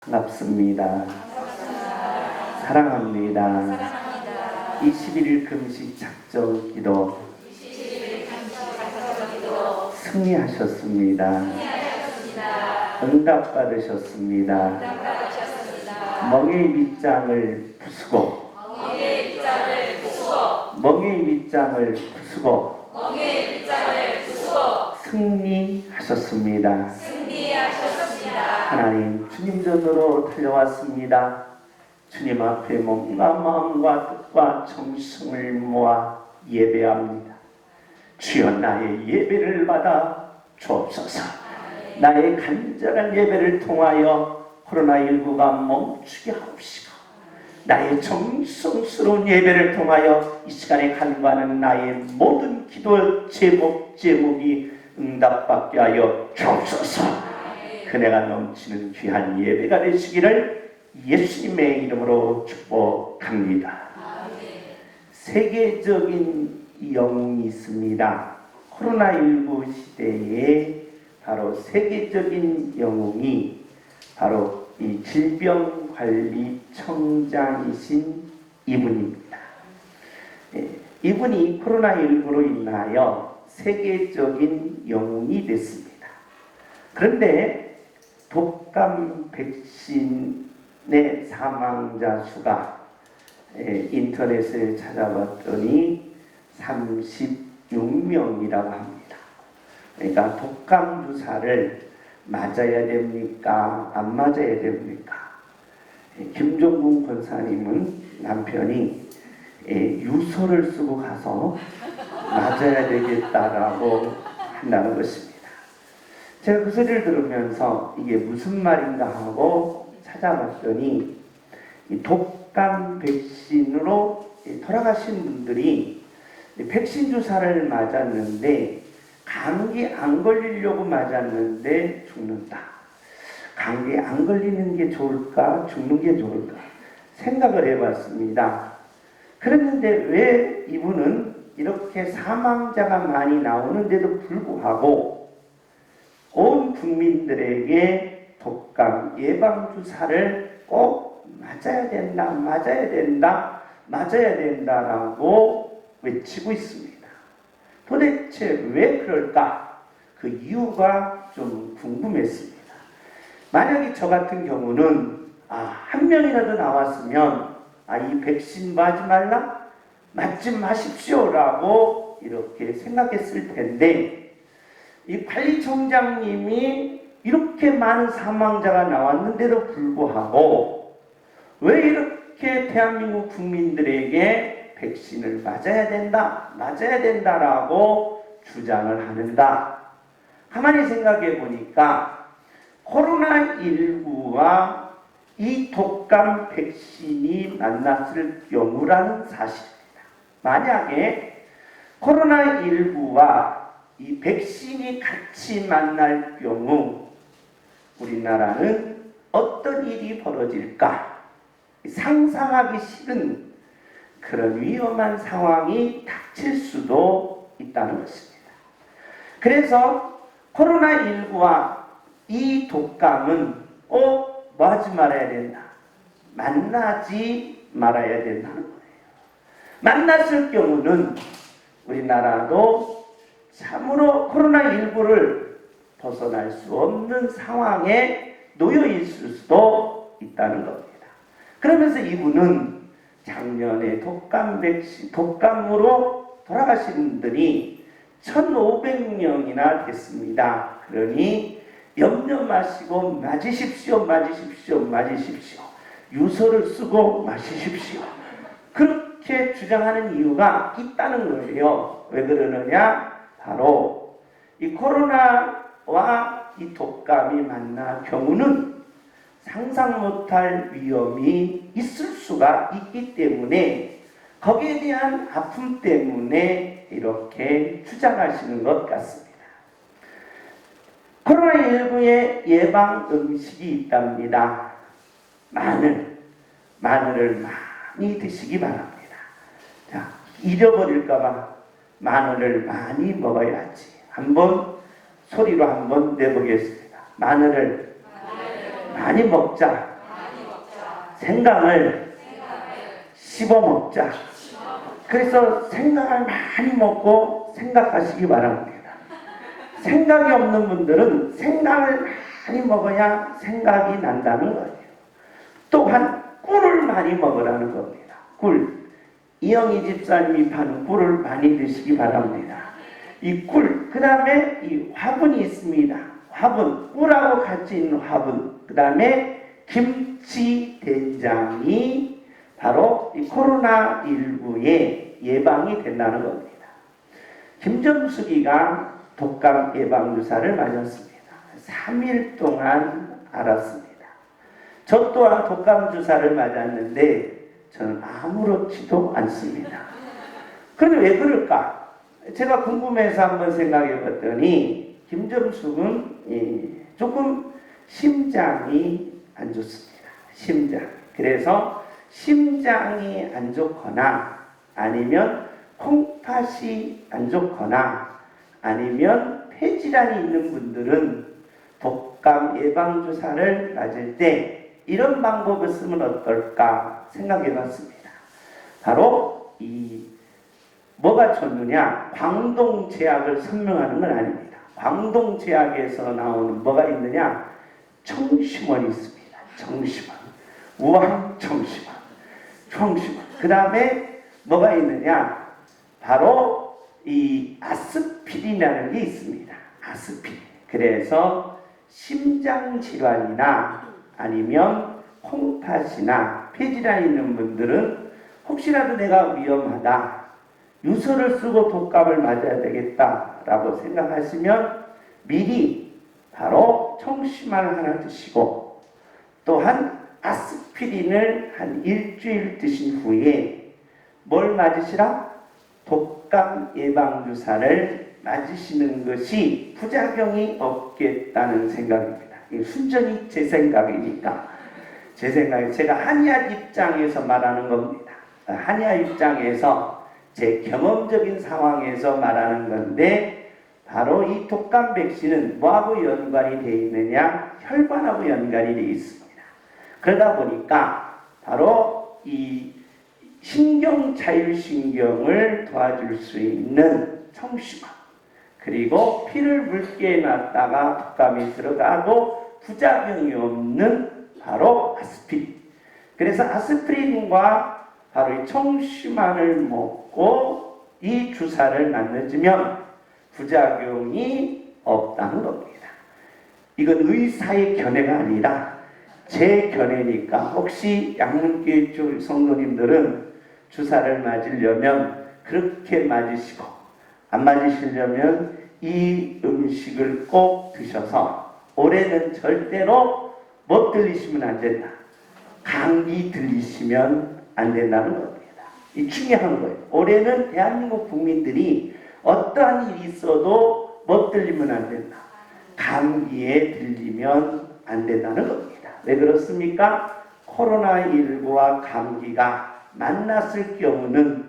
반갑습니다. 사랑합니다. 21일 금식 작정 기도 승리하셨습니다. 응답 받으셨습니다. 멍에의 밑장을 부수고 승리하셨습니다. 하나님, 주님 전으로 달려왔습니다. 주님 앞에 몸과 마음과 뜻과 정성을 모아 예배합니다. 주여, 나의 예배를 받아 주옵소서. 나의 간절한 예배를 통하여 코로나19가 멈추게 하옵시고, 나의 정성스러운 예배를 통하여 이 시간에 간구하는 나의 모든 기도 제목이 응답받게 하여 주옵소서. 은혜가 넘치는 귀한 예배가 되시기를 예수님의 이름으로 축복합니다. 세계적인 영웅이 있습니다. 코로나19 시대에 바로 세계적인 영웅이 바로 이 질병관리청장이신 이분입니다. 이분이 코로나19로 인하여 세계적인 영웅이 됐습니다. 그런데 독감 백신의 사망자 수가 인터넷에 찾아봤더니 36명이라고 합니다. 그러니까 독감 주사를 맞아야 됩니까? 안 맞아야 됩니까? 김종국 권사님은 남편이 유서를 쓰고 가서 맞아야 되겠다라고 한다는 것입니다. 제가 그 소리를 들으면서 이게 무슨 말인가 하고 찾아봤더니 이 독감 백신으로 돌아가신 분들이 백신 주사를 맞았는데 감기 안 걸리려고 맞았는데 죽는다. 감기 안 걸리는 게 좋을까? 죽는 게 좋을까? 생각을 해봤습니다. 그랬는데 왜 이분은 이렇게 사망자가 많이 나오는데도 불구하고 온 국민들에게 독감 예방주사를 꼭 맞아야 된다라고 외치고 있습니다. 도대체 왜 그럴까? 그 이유가 좀 궁금했습니다. 만약에 저 같은 경우는 한 명이라도 나왔으면 이 백신 맞지 말라? 맞지 마십시오라고 이렇게 생각했을 텐데, 이 관리청장님이 이렇게 많은 사망자가 나왔는데도 불구하고 왜 이렇게 대한민국 국민들에게 백신을 맞아야 된다라고 주장을 하는가? 가만히 생각해 보니까 코로나19와 이 독감 백신이 만났을 경우라는 사실입니다. 만약에 코로나19와 이 백신이 같이 만날 경우 우리나라는 어떤 일이 벌어질까? 상상하기 싫은 그런 위험한 상황이 닥칠 수도 있다는 것입니다. 그래서 코로나19와 이 독감은 하지 말아야 된다. 만나지 말아야 된다는 거예요. 만났을 경우는 우리나라도 참으로 코로나19를 벗어날 수 없는 상황에 놓여 있을 수도 있다는 겁니다. 그러면서 이분은 작년에 독감으로 돌아가신 분들이 1,500명이나 됐습니다. 그러니 염려 마시고 맞으십시오. 유서를 쓰고 마시십시오. 그렇게 주장하는 이유가 있다는 거예요. 왜 그러느냐? 바로 이 코로나와 이 독감이 만날 경우는 상상 못할 위험이 있을 수가 있기 때문에 거기에 대한 아픔 때문에 이렇게 주장하시는 것 같습니다. 코로나19의 예방 음식이 있답니다. 마늘을 많이 드시기 바랍니다. 자, 잃어버릴까봐 마늘을 많이 먹어야지. 소리로 한번 내보겠습니다. 마늘을 많이 먹자. 생강을 씹어 먹자. 그래서 생강을 많이 먹고 생각하시기 바랍니다. 생각이 없는 분들은 생강을 많이 먹어야 생각이 난다는 거예요. 또한 꿀을 많이 먹으라는 겁니다. 꿀. 이영희 집사님이 파는 꿀을 많이 드시기 바랍니다. 이 꿀, 그 다음에 이 화분이 있습니다. 화분, 꿀하고 같이 있는 화분, 그 다음에 김치, 된장이 바로 이 코로나19의 예방이 된다는 겁니다. 김정숙이가 독감 예방주사를 맞았습니다. 3일 동안 앓았습니다. 저 또한 독감 주사를 맞았는데 저는 아무렇지도 않습니다. 그런데 왜 그럴까? 제가 궁금해서 한번 생각해 봤더니 김정숙은 조금 심장이 안 좋습니다. 심장. 그래서 심장이 안 좋거나 아니면 콩팥이 안 좋거나 아니면 폐질환이 있는 분들은 독감 예방주사를 맞을 때 이런 방법을 쓰면 어떨까 생각해 봤습니다. 바로 뭐가 좋느냐? 광동제약을 설명하는 건 아닙니다. 광동제약에서 나오는 뭐가 있느냐? 청심원이 있습니다. 청심원. 우황청심원. 청심원. 그 다음에 뭐가 있느냐? 바로 이 아스피린이라는 게 있습니다. 아스피린. 그래서 심장질환이나 아니면 콩팥이나 폐질환이 있는 분들은 혹시라도 내가 위험하다, 유서를 쓰고 독감을 맞아야 되겠다라고 생각하시면 미리 바로 청심환을 하나 드시고 또한 아스피린을 한 일주일 드신 후에 뭘 맞으시라? 독감 예방주사를 맞으시는 것이 부작용이 없겠다는 생각입니다. 순전히 제 생각이니까. 제 생각에 제가 한의학 입장에서 말하는 겁니다. 한의학 입장에서 제 경험적인 상황에서 말하는 건데 바로 이 독감 백신은 뭐하고 연관이 되어 있느냐? 혈관하고 연관이 되어 있습니다. 그러다 보니까 바로 이 신경자율신경을 도와줄 수 있는 청심환 그리고 피를 묽게 해놨다가 독감이 들어가도 부작용이 없는 바로 아스피린. 그래서 아스피린과 바로 이 청심환을 먹고 이 주사를 맞으면 부작용이 없다는 겁니다. 이건 의사의 견해가 아니라 제 견해니까 혹시 양문교회 쪽 성도님들은 주사를 맞으려면 그렇게 맞으시고 안 맞으시려면 이 음식을 꼭 드셔서 올해는 절대로 못 들리시면 안 된다. 감기 들리시면 안 된다는 겁니다. 이 중요한 거예요. 올해는 대한민국 국민들이 어떠한 일이 있어도 못 들리면 안 된다. 감기에 들리면 안 된다는 겁니다. 왜 그렇습니까? 코로나19와 감기가 만났을 경우는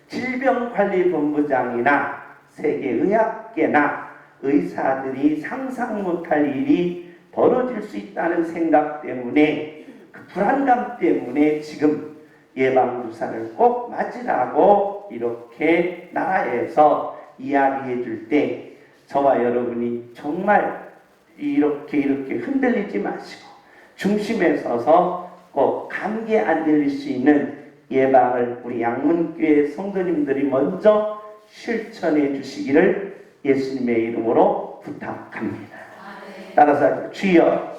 질병관리본부장이나 세계의학계나 의사들이 상상 못할 일이 벌어질 수 있다는 생각 때문에 그 불안감 때문에 지금 예방주사를 꼭 맞으라고 이렇게 나라에서 이야기해 줄 때 저와 여러분이 정말 이렇게 흔들리지 마시고 중심에 서서 꼭 감기에 안 들릴 수 있는 예방을 우리 양문교회 성도님들이 먼저 실천해 주시기를 예수님의 이름으로 부탁합니다. 따라서 주여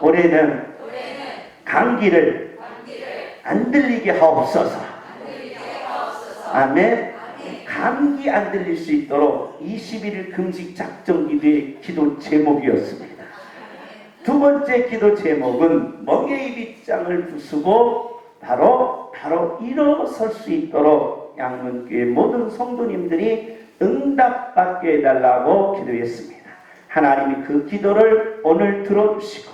올해는 감기를 안 들리게 하옵소서. 아멘. 감기 안 들릴 수 있도록 21일 금식 작정 기도의 기도 제목이었습니다. 두 번째 기도 제목은 멍에의 빗장을 부수고 바로 일어설 수 있도록 양문교회 모든 성도님들이 응답받게 해달라고 기도했습니다. 하나님이 그 기도를 오늘 들어주시고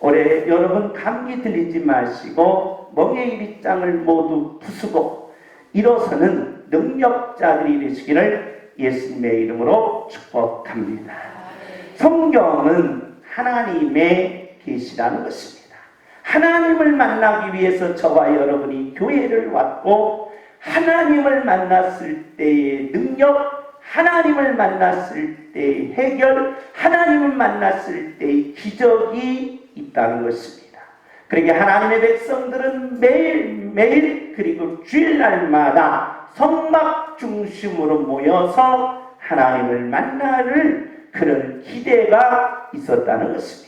올해 여러분 감기 들리지 마시고 멍에의 빗장을 모두 부수고 일어서는 능력자들이 되시기를 예수님의 이름으로 축복합니다. 성경은 하나님의 계시라는 것입니다. 하나님을 만나기 위해서 저와 여러분이 교회를 왔고 하나님을 만났을 때의 능력, 하나님을 만났을 때의 해결, 하나님을 만났을 때의 기적이 있다는 것입니다. 그러니까 하나님의 백성들은 매일매일 그리고 주일날마다 성막 중심으로 모여서 하나님을 만나는 그런 기대가 있었다는 것입니다.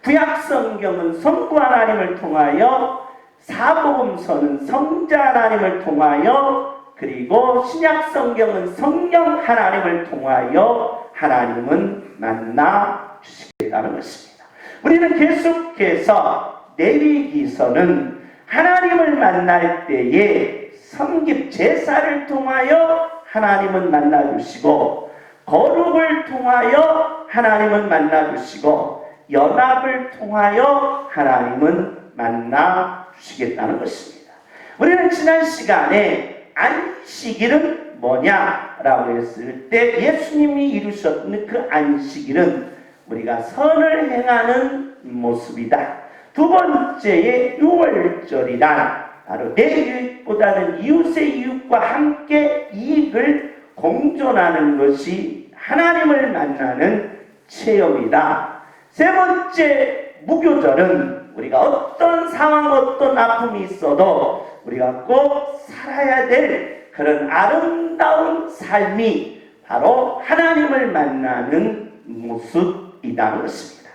구약성경은 성부 하나님을 통하여, 사복음서는 성자 하나님을 통하여, 그리고 신약성경은 성령 하나님을 통하여 하나님은 만나 주시겠다는 것입니다. 우리는 계속해서 레위기서는 하나님을 만날 때에 섬김 제사를 통하여 하나님은 만나주시고, 거룩을 통하여 하나님은 만나주시고, 연합을 통하여 하나님은 만나주시겠다는 것입니다. 우리는 지난 시간에 안식일은 뭐냐라고 했을 때 예수님이 이루셨는 그 안식일은 우리가 선을 행하는 모습이다. 두 번째의 유월절이란 바로 내 이익보다는 이웃의 이익과 함께 이익을 공존하는 것이 하나님을 만나는 체험이다. 세 번째 무교절은 우리가 어떤 상황, 어떤 아픔이 있어도 우리가 꼭 살아야 될 그런 아름다운 삶이 바로 하나님을 만나는 모습이라는 것입니다.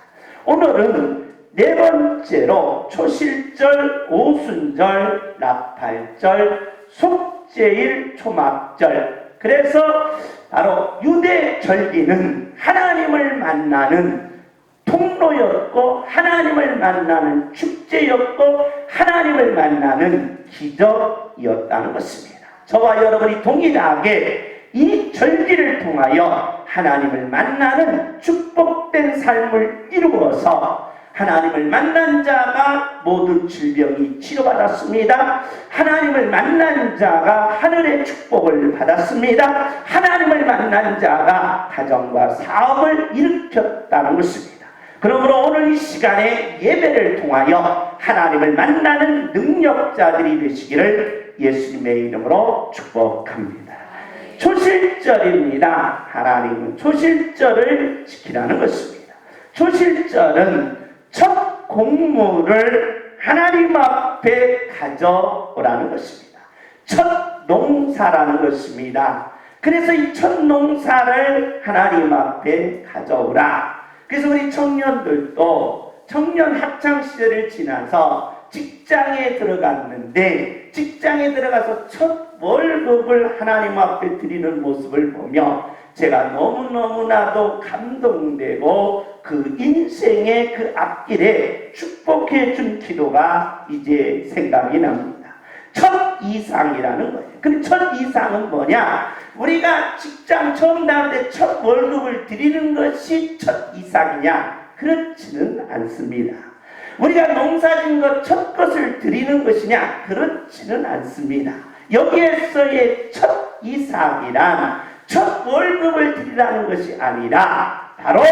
오늘은 네 번째로 초실절, 오순절, 나팔절, 속죄일, 초막절, 그래서 바로 유대 절기는 하나님을 만나는 통로였고 하나님을 만나는 축제였고 하나님을 만나는 기적이었다는 것입니다. 저와 여러분이 동일하게 이 절기를 통하여 하나님을 만나는 축복된 삶을 이루어서 하나님을 만난 자가 모든 질병이 치료받았습니다. 하나님을 만난 자가 하늘의 축복을 받았습니다. 하나님을 만난 자가 가정과 사업을 일으켰다는 것입니다. 그러므로 오늘 이 시간에 예배를 통하여 하나님을 만나는 능력자들이 되시기를 예수님의 이름으로 축복합니다. 초실절입니다. 하나님은 초실절을 지키라는 것입니다. 초실절은 첫 곡물을 하나님 앞에 가져오라는 것입니다. 첫 농사라는 것입니다. 그래서 이 첫 농사를 하나님 앞에 가져오라. 그래서 우리 청년들도 청년 학창시절을 지나서 직장에 들어갔는데 직장에 들어가서 첫 월급을 하나님 앞에 드리는 모습을 보며 제가 너무너무나도 감동되고 그 인생의 그 앞길에 축복해 준 기도가 이제 생각이 납니다. 첫 이상이라는 거예요. 근데 첫 이상은 뭐냐? 우리가 직장 처음 나올 첫 월급을 드리는 것이 첫 이상이냐? 그렇지는 않습니다. 우리가 농사진 것 첫 것을 드리는 것이냐? 그렇지는 않습니다. 여기에서의 첫 이상이란 첫 월급을 드리라는 것이 아니라 바로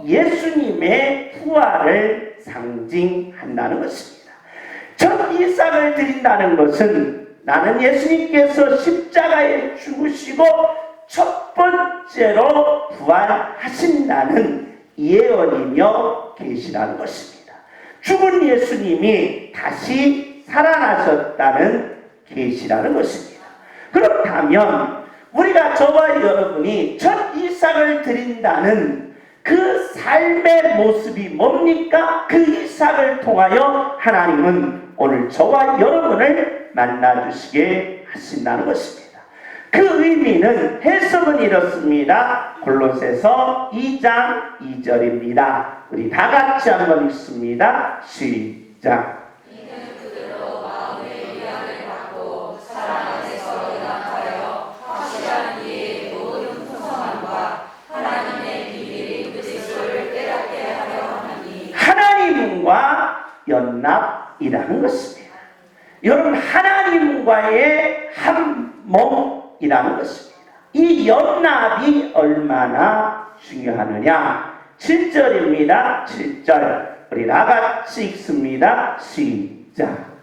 예수님의 부활을 상징한다는 것입니다. 첫 이삭을 드린다는 것은 나는 예수님께서 십자가에 죽으시고 첫 번째로 부활하신다는 예언이며 계시라는 것입니다. 죽은 예수님이 다시 살아나셨다는 계시라는 것입니다. 그렇다면 우리가 저와 여러분이 첫 이삭을 드린다는 그 삶의 모습이 뭡니까? 그 이삭을 통하여 하나님은 오늘 저와 여러분을 만나주시게 하신다는 것입니다. 그 의미는 해석은 이렇습니다. 골로새서 2장 2절입니다. 우리 다 같이 한번 읽습니다. 시작. 하나님과 연합이라는 것입니다. 여러분, 하나님과의 한 몸이라는 것입니다. 이 연합이 얼마나 중요하느냐? 7절입니다. 7절. 우리 나같이 읽습니다. 시작.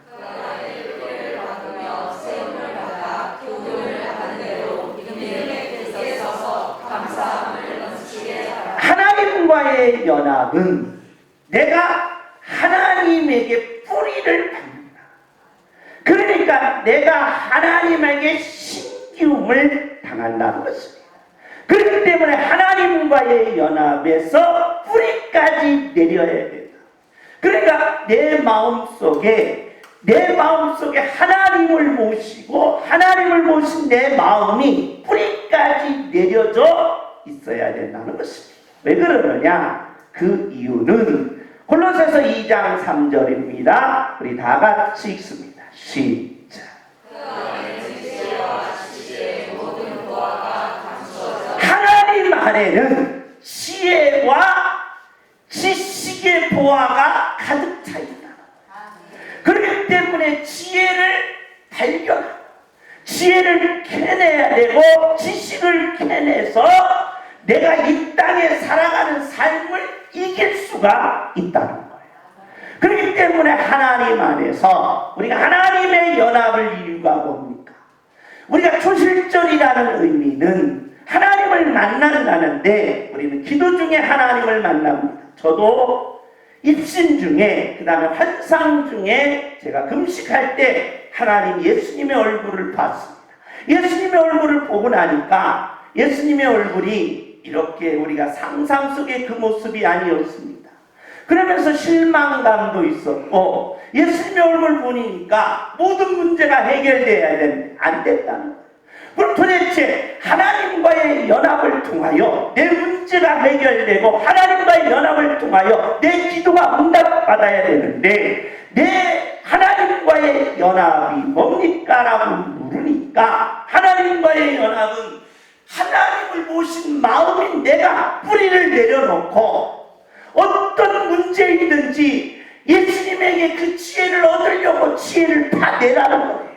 하나님과의 연합은 내가 하나님에게 뿌리를 받는다. 그러니까 내가 하나님에게 신기움을 당한다는 것입니다. 그렇기 때문에 하나님과의 연합에서 뿌리까지 내려야 된다. 그러니까 내 마음속에 하나님을 모시고 하나님을 모신 내 마음이 뿌리까지 내려져 있어야 된다는 것입니다. 왜 그러느냐? 그 이유는 골로새서 2장 3절입니다. 우리 다 같이 읽습니다. 시작. 하나님 안에는 지혜와 지식의 보화가 가득 차 있다. 그렇기 때문에 지혜를 발견하고 지혜를 캐내야 되고 지식을 캐내서 내가 이 땅에 살아가는 삶을 이길 수가 있다는 거예요. 그렇기 때문에 하나님 안에서 우리가 하나님의 연합을 이유가 뭡니까? 우리가 초실절이라는 의미는 하나님을 만난다는데 우리는 기도 중에 하나님을 만납니다. 저도 입신 중에 그 다음에 환상 중에 제가 금식할 때 하나님 예수님의 얼굴을 봤습니다. 예수님의 얼굴을 보고 나니까 예수님의 얼굴이 이렇게 우리가 상상 속의 그 모습이 아니었습니다. 그러면서 실망감도 있었고 예수님의 얼굴 보니까 모든 문제가 해결돼야 되는데 안 됐다는 거예요. 그럼 도대체 하나님과의 연합을 통하여 내 문제가 해결되고 하나님과의 연합을 통하여 내 기도가 응답받아야 되는데 내 하나님과의 연합이 뭡니까? 라고 물으니까 하나님과의 연합은 하나님을 모신 마음인 내가 뿌리를 내려놓고 어떤 문제이든지 예수님에게 그 지혜를 얻으려고 지혜를 다 내라는 거예요.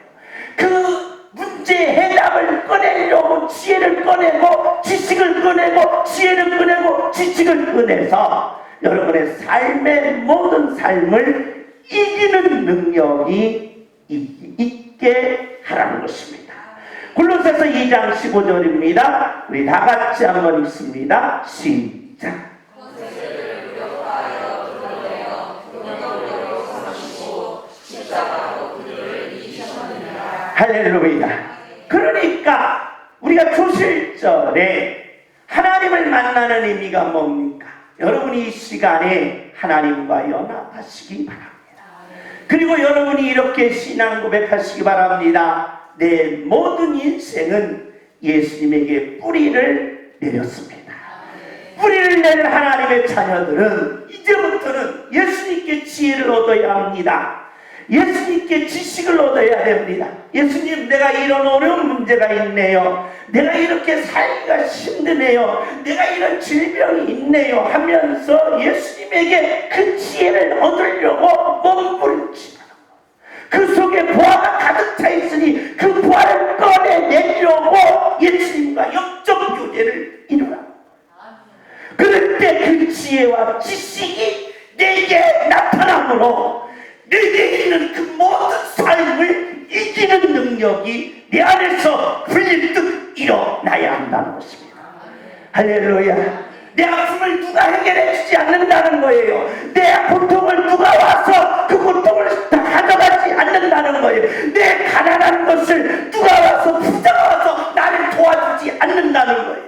그 문제의 해답을 꺼내려고 지혜를 꺼내고 지식을 꺼내고 지혜를 꺼내고 지식을 꺼내서 여러분의 삶의 모든 삶을 이기는 능력이 있게 하라는 것입니다. 골로새서 2장 15절입니다. 우리 다 같이 한번 읽습니다. 시작. 할렐루야. 그러니까 우리가 초실절에 하나님을 만나는 의미가 뭡니까? 여러분이 이 시간에 하나님과 연합하시기 바랍니다. 그리고 여러분이 이렇게 신앙 고백하시기 바랍니다. 내 모든 인생은 예수님에게 뿌리를 내렸습니다. 뿌리를 낸 하나님의 자녀들은 이제부터는 예수님께 지혜를 얻어야 합니다. 예수님께 지식을 얻어야 됩니다. 예수님, 내가 이런 어려운 문제가 있네요. 내가 이렇게 살기가 힘드네요. 내가 이런 질병이 있네요 하면서 예수님에게 그 지혜를 얻으려고 몸부림치는 그 속에 보화가 가득 차 있으니 그 보화를 꺼내내려고 예수님과 영적 교제를 이루라. 그럴 때 그 지혜와 지식이 내게 나타나므로 내게 있는 그 모든 삶을 이기는 능력이 내 안에서 불릴듯 일어나야 한다는 것입니다. 할렐루야. 내 아픔을 누가 해결해 주지 않는다는 거예요. 내 고통을 누가 와서 그 고통을 다 가져가지 않는다는 거예요. 내 가난한 것을 누가 와서 부자가 와서 나를 도와주지 않는다는 거예요.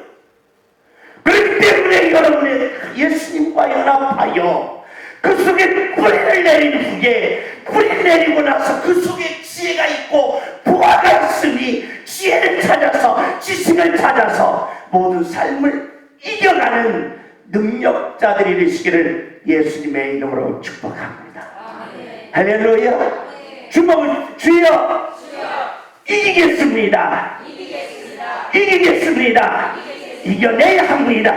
그렇기 때문에 여러분의 예수님과 연합하여 그 속에 뿌리를 내린 후에 뿌리를 내리고 나서 그 속에 지혜가 있고 보화가 있으니 지혜를 찾아서 지식을 찾아서 모든 삶을 이겨가는 능력자들이 되시기를 예수님의 이름으로 축복합니다. 할렐루야. 주먹을 주여 이기겠습니다. 이겨내야 합니다.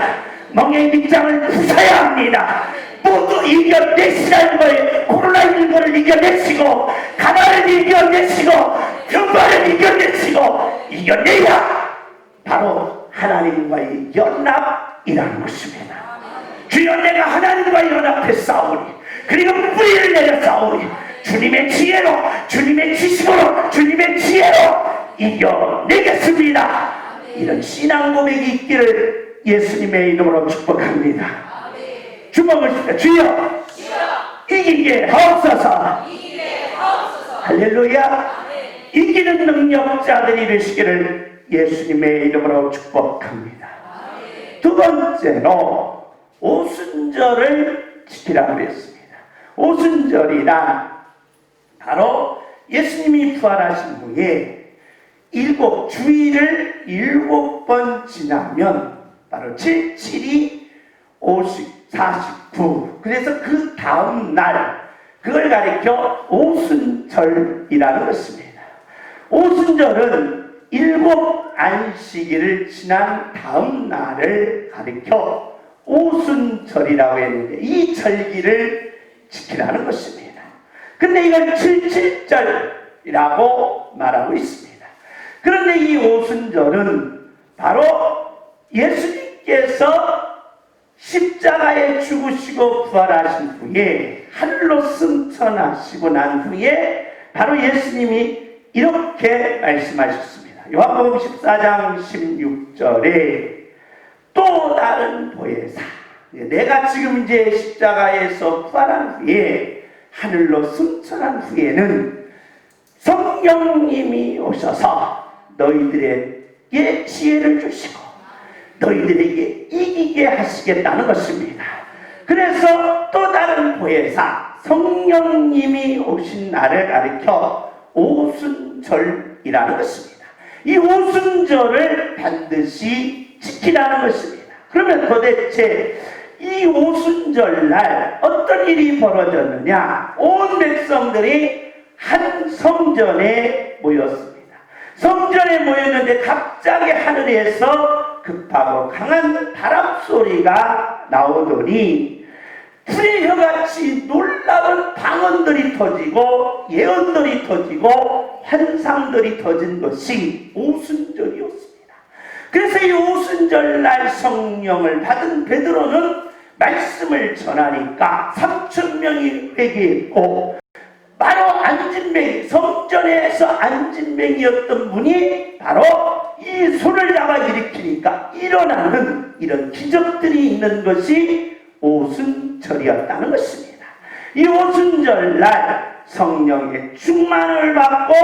멍에 밑장을 부숴야 합니다. 모두 이겨내시라는 거예요. 코로나19를 이겨내시고 가난을 이겨내시고 병마를 이겨내시고 이겨내야 바로 하나님과의 연합이라는 것입니다. 주여, 내가 하나님과 연합해 싸우니 그리고 뿌리를 내려 싸우니 주님의 지혜로, 주님의 지식으로, 주님의 지혜로 이겨내겠습니다. 이런 신앙 고백이 있기를 예수님의 이름으로 축복합니다. 주먹을 씁니다. 주여 이기게 하옵소서. 할렐루야. 이기는 능력자들이 되시기를 예수님의 이름으로 축복합니다. 두 번째로 오순절을 지키라고 했습니다. 오순절이란 바로 예수님이 부활하신 후에 주일을 7번 지나면 바로 7, 7이 50, 49. 그래서 그 다음 날 그걸 가리켜 오순절이라는 것입니다. 오순절은 7 안식일을 지난 다음 날을 가리켜 오순절이라고 했는데 이 절기를 지키라는 것입니다. 근데 이걸 77절이라고 말하고 있습니다. 그런데 이 오순절은 바로 예수님께서 십자가에 죽으시고 부활하신 후에 하늘로 승천하시고 난 후에 바로 예수님이 이렇게 말씀하셨습니다. 요한복음 14장 16절에 또 다른 보혜사, 내가 지금 이제 십자가에서 부활한 후에 하늘로 승천한 후에는 성령님이 오셔서 너희들에게 지혜를 주시고 너희들에게 이기게 하시겠다는 것입니다. 그래서 또 다른 보혜사 성령님이 오신 날을 가리켜 오순절이라는 것입니다. 이 오순절을 반드시 지키라는 것입니다. 그러면 도대체 이 오순절날 어떤 일이 벌어졌느냐? 온 백성들이 한 성전에 모였습니다. 성전에 모였는데 갑자기 하늘에서 급하고 강한 바람소리가 나오더니 불의 혀같이 놀라운 방언들이 터지고 예언들이 터지고 환상들이 터진 것이 오순절이었습니다. 그래서 이 오순절날 성령을 받은 베드로는 말씀을 전하니까 3,000명이 회개했고 바로 안진뱅이, 성전에서 안진뱅이였던 분이 바로 이 손을 잡아 일으키니까 일어나는 이런 기적들이 있는 것이 오순절이었다는 것입니다. 이 오순절날 성령의 충만을 받고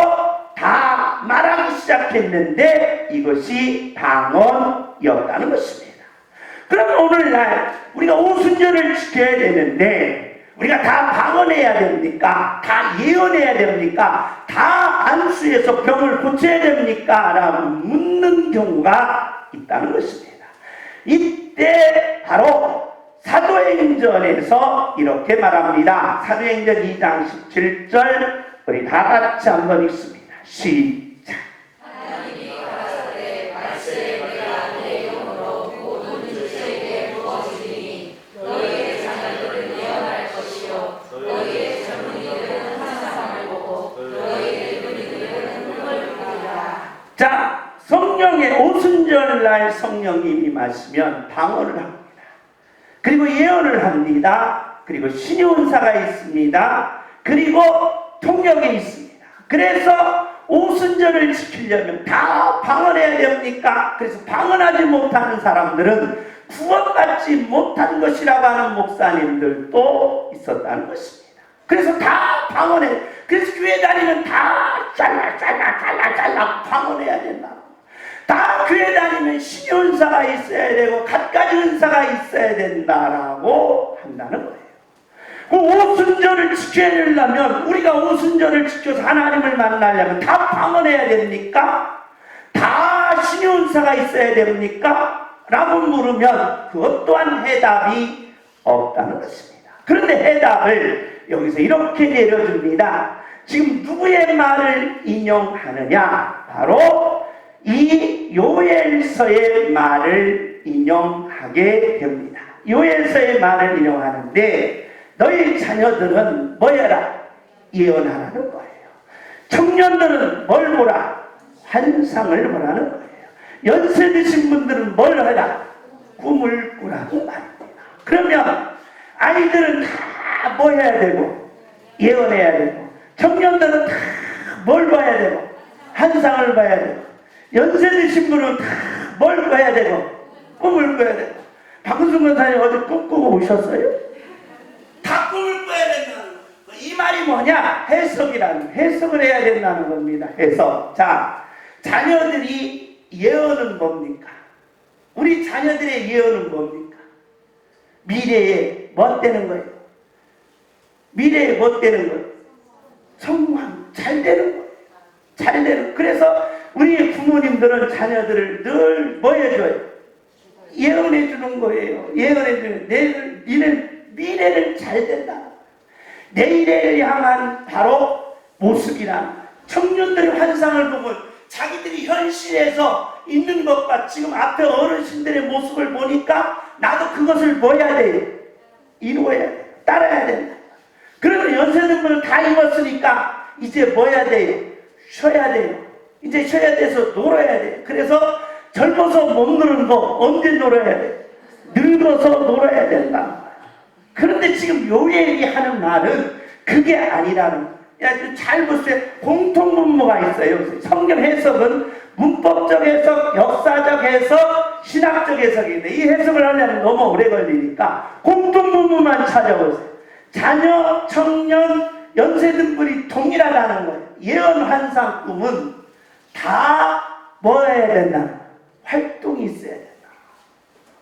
다 말하기 시작했는데 이것이 방언이었다는 것입니다. 그럼 오늘날 우리가 오순절을 지켜야 되는데 우리가 다 방언해야 됩니까? 다 예언해야 됩니까? 다 안수해서 병을 고쳐야 됩니까? 라고 묻는 경우가 있다는 것입니다. 이때 바로 사도행전에서 이렇게 말합니다. 사도행전 2장 17절 우리 다 같이 한번 읽습니다. 시작. 하나님이 가라사대 말씀에 내가 내 영으로 모든 주체에게 부어주리니 너희의 자녀들은 예언할 것이요 너희의 젊은이들은 환상을 보고 너희의 늙은이들은 꿈을 꾸리라. 자, 성령의 오순절날 성령님이 임하시면 방언을 합니다. 그리고 예언을 합니다. 그리고 신의 은사가 있습니다. 그리고 통역이 있습니다. 그래서 오순절을 지키려면 다 방언해야 됩니까? 그래서 방언하지 못하는 사람들은 구원받지 못한 것이라고 하는 목사님들도 있었다는 것입니다. 그래서 다 방언해. 그래서 교회 다니면 다 잘라 방언해야 된다. 다 교회 다니면 신의 은사가 있어야 되고 갖가지 은사가 있어야 된다라고 한다는 거예요. 그 오순절을 지켜야 되려면 우리가 오순절을 지켜서 하나님을 만나려면 다 방언해야 됩니까? 다 신의 은사가 있어야 됩니까? 라고 물으면 그것 또한 해답이 없다는 것입니다. 그런데 해답을 여기서 이렇게 내려줍니다. 지금 누구의 말을 인용하느냐? 바로 이 요엘서의 말을 인용하게 됩니다. 요엘서의 말을 인용하는데 너희 자녀들은 뭐 해라? 예언하라는 거예요. 청년들은 뭘 보라? 환상을 보라는 거예요. 연세 드신 분들은 뭘 해라? 꿈을 꾸라는 말입니다. 그러면 아이들은 다 뭐 해야 되고 예언해야 되고, 청년들은 다 뭘 봐야 되고 환상을 봐야 되고, 연세 드신 분은 다 뭘 봐야 되고 꿈을 꿔야 되고. 박은순 권사님 어디 꿈꾸고 오셨어요? 다 꿈을 꿔야 된다는 거. 이 말이 뭐냐? 해석이라는, 해석을 해야 된다는 겁니다. 해석. 자, 자녀들이 예언은 뭡니까? 우리 자녀들의 예언은 뭡니까? 미래에 뭐 되는 거예요? 미래에 뭐 되는 거예요? 성공, 잘 되는 거예요. 잘 되는. 그래서 우리 부모님들은 자녀들을 늘 뭐 해줘요? 예언해 주는 거예요. 예언해 주는, 미래를 잘 된다. 내일을 향한 바로 모습이란, 청년들의 환상을 보면 자기들이 현실에서 있는 것과 지금 앞에 어르신들의 모습을 보니까 나도 그것을 뭐 해야 돼요? 이루어야 돼요. 따라야 된다. 그러면 연세든 분을 다 입었으니까 이제 뭐 해야 돼요? 쉬어야 돼요. 이제 쉬어야 돼서 놀아야 돼요. 그래서 젊어서 못 노는 거 언제 놀아야 돼요? 늙어서 놀아야 된다. 그런데 지금 요 얘기하는 말은 그게 아니라는 거예요. 잘 보세요. 공통분모가 있어요. 성경 해석은 문법적 해석, 역사적 해석, 신학적 해석인데 이 해석을 하려면 너무 오래 걸리니까 공통분모만 찾아보세요. 자녀, 청년, 연세 든 분이 동일하다는 거예요. 예언, 환상, 꿈은 다 뭐 해야 된다는 거예요. 활동이 있어야 된다.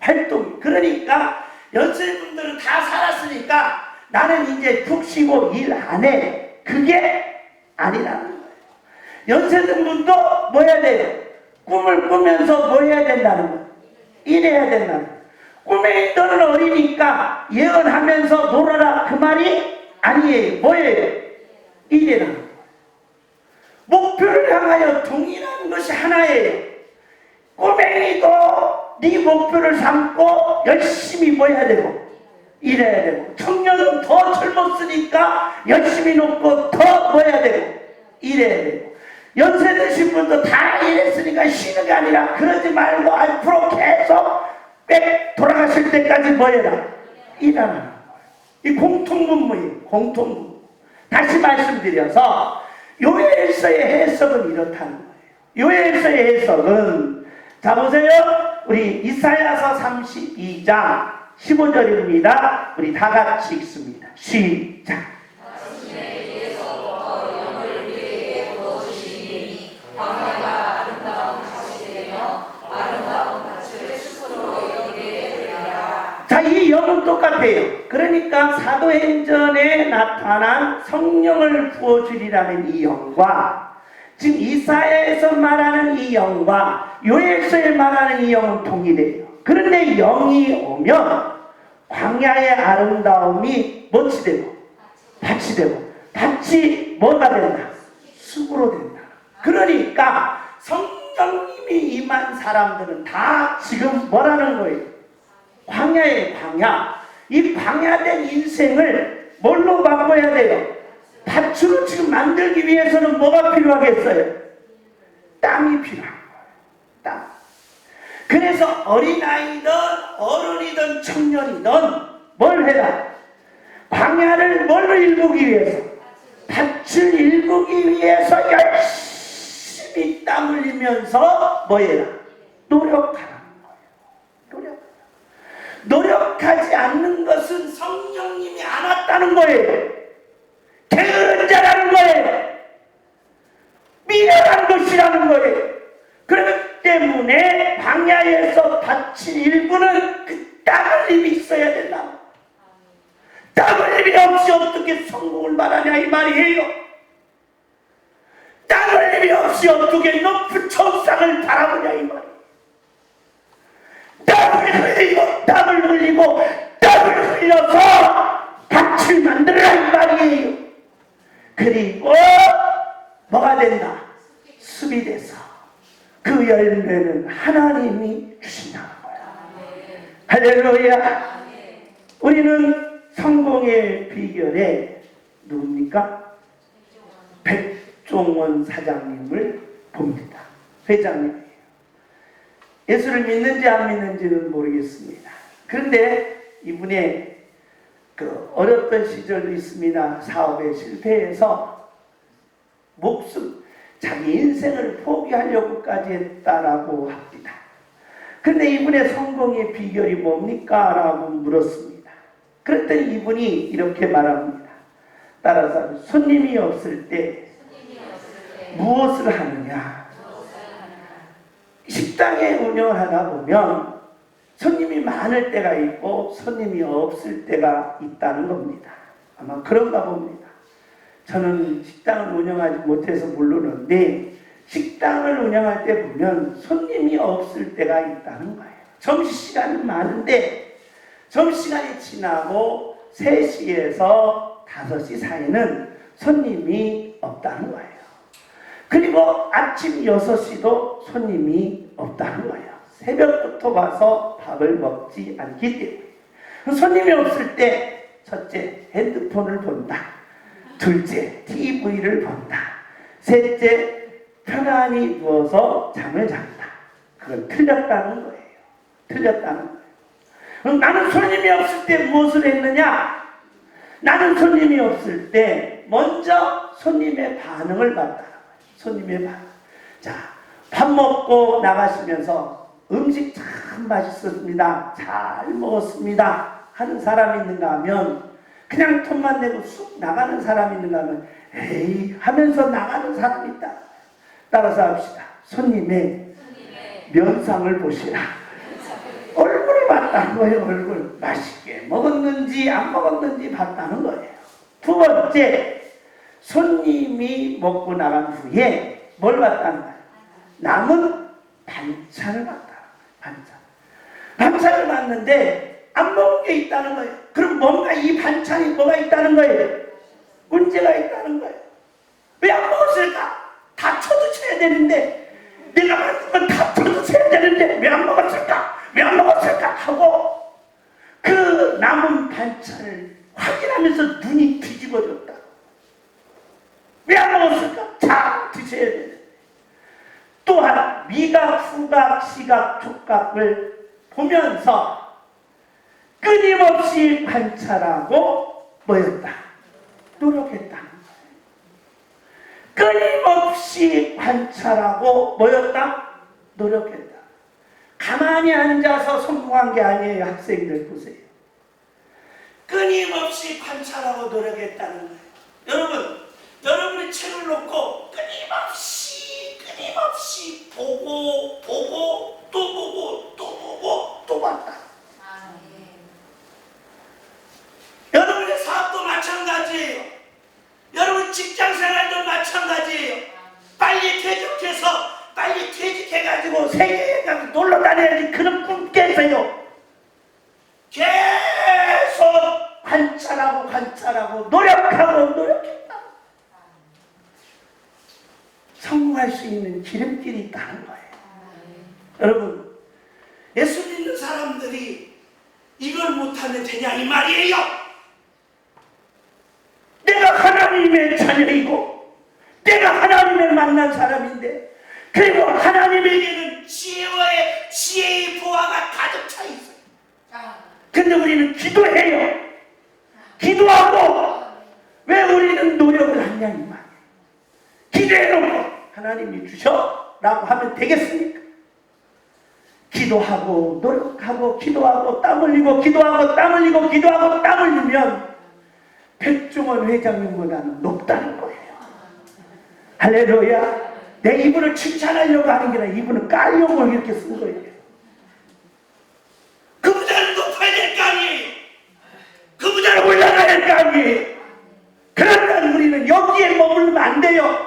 활동이. 그러니까 연세분들은 다 살았으니까 나는 이제 푹 쉬고 일 안 해. 그게 아니라는 거예요. 연세든 분도 뭐 해야 돼요? 꿈을 꾸면서 뭐 해야 된다는 거예요? 일해야 된다는 거예요. 꿈에 너는 어리니까 예언하면서 놀아라 그 말이 아니에요. 뭐예요? 일이라는 거예요. 목표를 향하여 동일한 것이 하나예요. 꼬맹이도 네 목표를 삼고 열심히 뭐 해야 되고 일해야 되고, 청년은 더 젊었으니까 열심히 놓고 더 뭐 해야 되고 일해야 되고, 연세 드신 분도 다 일했으니까 쉬는 게 아니라 그러지 말고 앞으로 계속 빽 돌아가실 때까지 뭐 해라? 일하는 거예요. 이 공통분모예요. 공통분모. 다시 말씀드려서 요엘서의 해석은 이렇다는 거예요. 요엘서의 해석은, 자 보세요. 우리 이사야서 32장 15절입니다. 우리 다 같이 읽습니다. 시작. 자, 이 영은 똑같아요. 그러니까 사도행전에 나타난 성령을 부어주리라는 이 영과 지금 이사야에서 말하는 이 영과 요엘서에 말하는 이 영은 동일해요. 그런데 영이 오면 광야의 아름다움이 뭐치 되고 밭이 되고, 밭이 뭐가 된다? 숲으로 된다. 그러니까 성령님이 임한 사람들은 다 지금 뭐라는 거예요? 광야의 광야. 이 광야된 인생을 뭘로 바꿔야 돼요? 밭으로 지금 만들기 위해서는 뭐가 필요하겠어요? 땀이 필요한 거예요. 땀. 그래서 어린아이든 어른이든 청년이든 뭘 해라? 광야를 뭘 일구기 위해서? 밭을 일구기 위해서 열심히 땀 흘리면서 뭐 해라? 노력하라. 노력하지 않는 것은 성령님이 안 왔다는 거예요. 게으른 자라는 거예요. 미련한 것이라는 거예요. 그렇기 때문에 광야에서 밭을 일구는 그 땀 흘림이 있어야 된다. 땀 흘림이 없이 어떻게 성공을 말하냐 이 말이에요. 땀 흘림이 없이 어떻게 높은 천상을 바라보냐 이 말이에요. 땀을 흘리고 땀을 흘려서 밭을 만들어라 이 말이에요. 그리고 뭐가 된다? 숲이 돼서 그 열매는 하나님이 주신다는 거야. 할렐루야. 우리는 성공의 비결에 누굽니까? 백종원 사장님을 봅니다. 회장님. 예수를 믿는지 안 믿는지는 모르겠습니다. 그런데 이분의 그 어렸던 시절도 있습니다. 사업에 실패해서 자기 인생을 포기하려고까지 했다라고 합니다. 근데 이분의 성공의 비결이 뭡니까? 라고 물었습니다. 그랬더니 이분이 이렇게 말합니다. 따라서 손님이 없을 때 무엇을 하느냐? 식당에 운영을 하다 보면 손님이 많을 때가 있고 손님이 없을 때가 있다는 겁니다. 아마 그런가 봅니다. 저는 식당을 운영하지 못해서 모르는데 식당을 운영할 때 보면 손님이 없을 때가 있다는 거예요. 점심시간은 많은데 점심시간이 지나고 3시에서 5시 사이는 손님이 없다는 거예요. 그리고 아침 6시도 손님이 없다는 거예요. 새벽부터 와서 밥을 먹지 않기 때문에. 손님이 없을 때 첫째, 핸드폰을 본다. 둘째, TV를 본다. 셋째, 편안히 누워서 잠을 잔다. 그건 틀렸다는 거예요. 틀렸다는 거예요. 그럼 나는 손님이 없을 때 무엇을 했느냐? 나는 손님이 없을 때 먼저 손님의 반응을 봤다. 손님의 반응. 자, 밥 먹고 나가시면서 음식 참 맛있었습니다. 잘 먹었습니다. 하는 사람이 있는가 하면 그냥 톤만 내고 쑥 나가는 사람이 있는가 하면 에이 하면서 나가는 사람이 있다. 따라서 합시다. 손님의 면상을 보시라. 얼굴을 봤다는 거예요. 얼굴. 맛있게 먹었는지 안 먹었는지 봤다는 거예요. 두 번째, 손님이 먹고 나간 후에 뭘 봤다는 거예요? 남은 반찬을 봤다. 반찬을 봤는데 안 먹은 게 있다는 거예요. 그럼 뭔가 이 반찬이 뭐가 있다는 거예요? 문제가 있다는 거예요. 왜 안 먹었을까? 다 쳐드셔야 되는데 내가 만든 건 다 쳐드셔야 되는데 왜 안 먹었을까? 왜 안 먹었을까? 하고 그 남은 반찬을 확인하면서 눈이 뒤집어졌다. 왜 안 먹었을까? 자, 드셔야 되는데. 또한 미각, 후각, 시각, 촉각을 보면서 끊임없이 관찰하고 뭐였다? 노력했다. 끊임없이 관찰하고 뭐였다? 노력했다. 가만히 앉아서 성공한 게 아니에요. 학생들 보세요. 끊임없이 관찰하고 노력했다는 거예요. 여러분이 책을 놓고 끊임없이 보고 또 봤다. 여러분의 사업도 마찬가지예요. 여러분 직장생활도 마찬가지예요. 빨리 퇴직해가지고 세계에 가서 놀러 다녀야지 그런 꿈 깨세요. 계속 관찰하고 노력했다. 성공할 수 있는 기름길이 있다는 거예요. 여러분, 예수 믿는 사람들이 이걸 못하면 되냐 이 말이에요. 내가 하나님의 자녀이고 내가 하나님을 만난 사람인데 그리고 하나님에게는 지혜의 보화가 가득 차 있어요. 근데 우리는 기도해요. 기도하고 왜 우리는 노력을 하냐 이 말이에요. 기도해놓고 하나님이 주셔 라고 하면 되겠습니까? 기도하고 노력하고 기도하고 땀 흘리고 땀 흘리면 백종원 회장님보다는 높다는 거예요. 할렐루야. 내 이분을 칭찬하려고 하는 게 아니라 이분을 깔려고 이렇게 쓴 거예요. 그 부자를 높아야 될 거 아니에요. 그 부자를 올라가야 될 거 아니에요. 그러니까 우리는 여기에 머물면 안 돼요.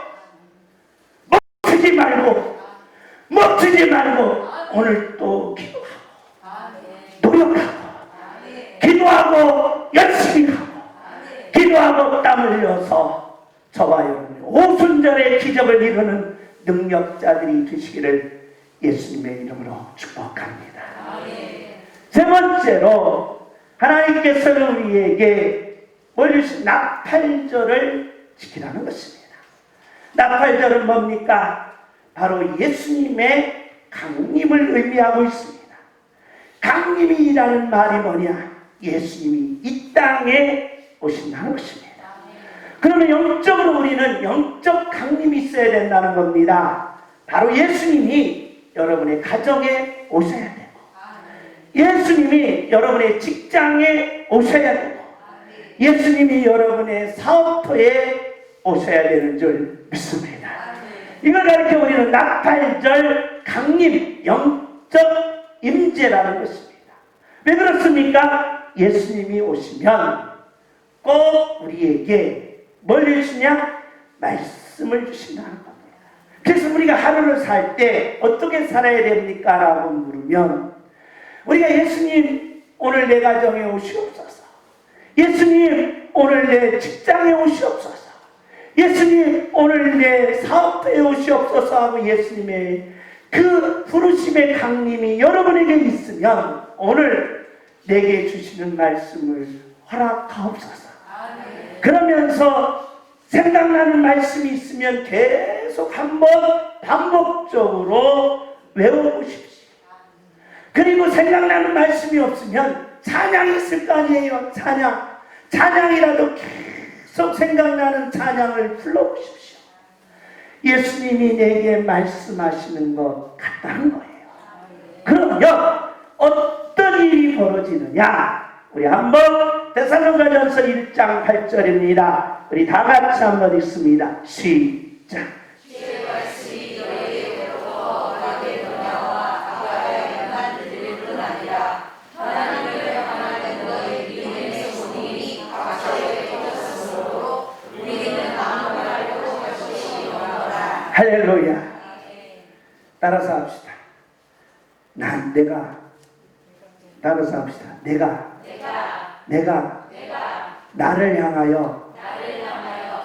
멈추지 말고 오늘 또 기도하고 기도하고 열심히 하고 기도하고 땀 흘려서 저와 여러분이 오순절의 기적을 이루는 능력자들이 되시기를 예수님의 이름으로 축복합니다. 세 번째로 하나님께서는 우리에게 뭘 주신 나팔절을 지키라는 것입니다. 나팔절은 뭡니까? 바로 예수님의 강림을 의미하고 있습니다. 강림이라는 말이 뭐냐? 예수님이 이 땅에 오신다는 것입니다. 그러면 영적으로 우리는 영적 강림이 있어야 된다는 겁니다. 바로 예수님이 여러분의 가정에 오셔야 되고, 예수님이 여러분의 직장에 오셔야 되고, 예수님이 여러분의 사업터에 오셔야 되는 줄 믿습니다. 이걸 가리켜 우리는 나팔절 강림, 영적 임재라는 것입니다. 왜 그렇습니까? 예수님이 오시면 꼭 우리에게 뭘 주시냐? 말씀을 주신다는 겁니다. 그래서 우리가 하루를 살 때 어떻게 살아야 됩니까? 라고 물으면 우리가 예수님 오늘 내 가정에 오시옵소서, 예수님 오늘 내 직장에 오시옵소서, 예수님 오늘 내 사업에 오시옵소서 하고 예수님의 그 부르심의 강림이 여러분에게 있으면 오늘 내게 주시는 말씀을 허락하옵소서. 그러면서 생각나는 말씀이 있으면 계속 한번 반복적으로 외워보십시오. 그리고 생각나는 말씀이 없으면 찬양이 있을 거 아니에요. 찬양이라도 계속 생각나는 찬양을 불러보십시오. 예수님이 내게 말씀하시는 것 같다는 거예요. 그러면 어떤 일이 벌어지느냐? 우리 한번 데살로니가전서 1장 8절입니다. 우리 다 같이 한번 읽습니다. 시작. 주의 말씀이 너희에게로부터 마게도냐와 아가야에 만들릴 뿐 아니라 하나님을 향하는 너희 믿음의 소문이 각처에 퍼졌으므로 우리는 아무 말도 할 것이 없노라. 할렐루야. 따라서 합시다. 따라서 합시다. 내가 나를 향하여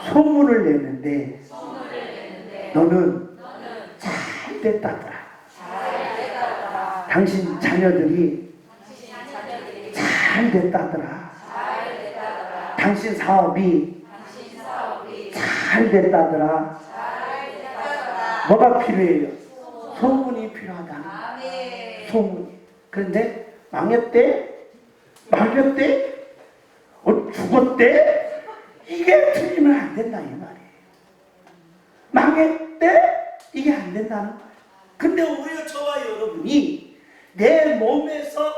소문을 내는데 너는 잘 됐다더라. 당신 자녀들이 잘 됐다더라. 당신 사업이 잘 됐다더라. 뭐가 필요해요? 소문이 필요하다. 소문이. 그런데 망했대? 죽었대? 이게 틀리면 안 된다 이 말이에요. 망했대? 이게 안 된다는 거예요. 근데 오히려 저와 여러분이 내 몸에서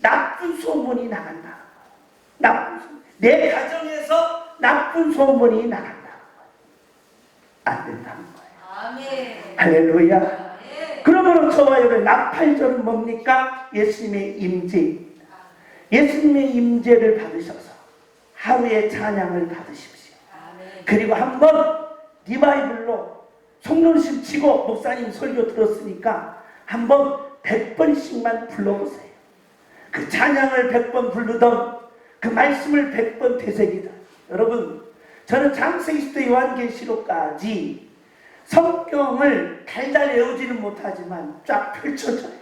나쁜 소문이 나간다. 내 가정에서 나쁜 소문이 나간다. 안 된다는 거예요. 할렐루야. 그러므로 저와 여러분 나팔절은 뭡니까? 예수님의 임재입니다. 예수님의 임재를 받으셔서 하루의 찬양을 받으십시오. 그리고 한번 리바이블로 속노심 치고 목사님 설교 들었으니까 한번 100번씩만 불러보세요. 그 찬양을 100번 부르던 그 말씀을 100번 되새기던 여러분, 저는 창세기부터 요한계시록까지 성경을 달달 외우지는 못하지만 쫙 펼쳐져요.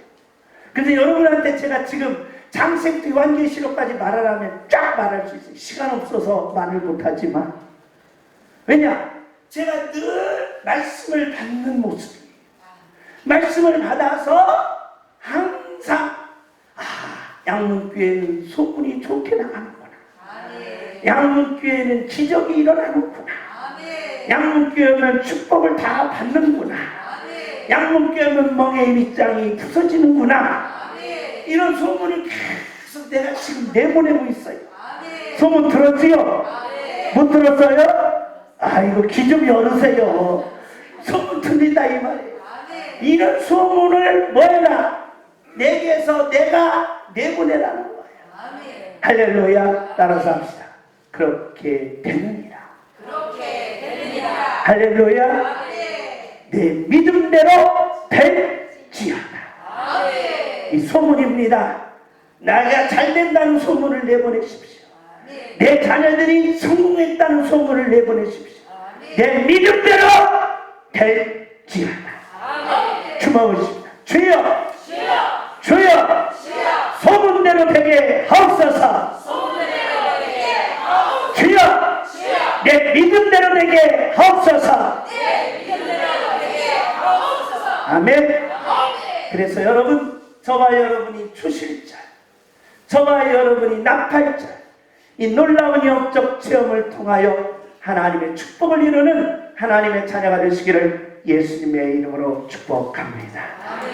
근데 여러분한테 제가 지금 창세기부터 요한계시록까지 말하라면 쫙 말할 수 있어요. 시간 없어서 말을 못하지만. 왜냐? 제가 늘 말씀을 받는 모습이에요. 말씀을 받아서 항상 양문교회는 소문이 좋게 나가는구나. 양문교회는 기적이 일어나는구나. 양문교회는 축복을 다 받는구나. 양문교회는 멍에 밑장이 부서지는구나. 이런 소문을 계속 내가 지금 내보내고 있어요. 소문 들었지요? 못 들었어요? 이거 귀 좀 열으세요. 소문 들린다 이 말이에요. 이런 소문을 뭐해라? 내게서 내가 내보내라는 거예요. 할렐루야. 따라서 합시다. 그렇게 되느니라. 할렐루야. 내 믿음대로 될지어다. 이 소문입니다. 나가 잘 된다는 소문을 내보내십시오. 내 자녀들이 성공했다는 소문을 내보내십시오. 내 믿음대로 될지어다. 주먹으십니다. 주여 소문대로 되게 하옵소서. 주여 내 믿음대로 되게 하옵소서. 아멘. 그래서 여러분, 저와 여러분이 주실 자, 저와 여러분이 나팔절, 이 놀라운 영적 체험을 통하여 하나님의 축복을 이루는 하나님의 자녀가 되시기를 예수님의 이름으로 축복합니다.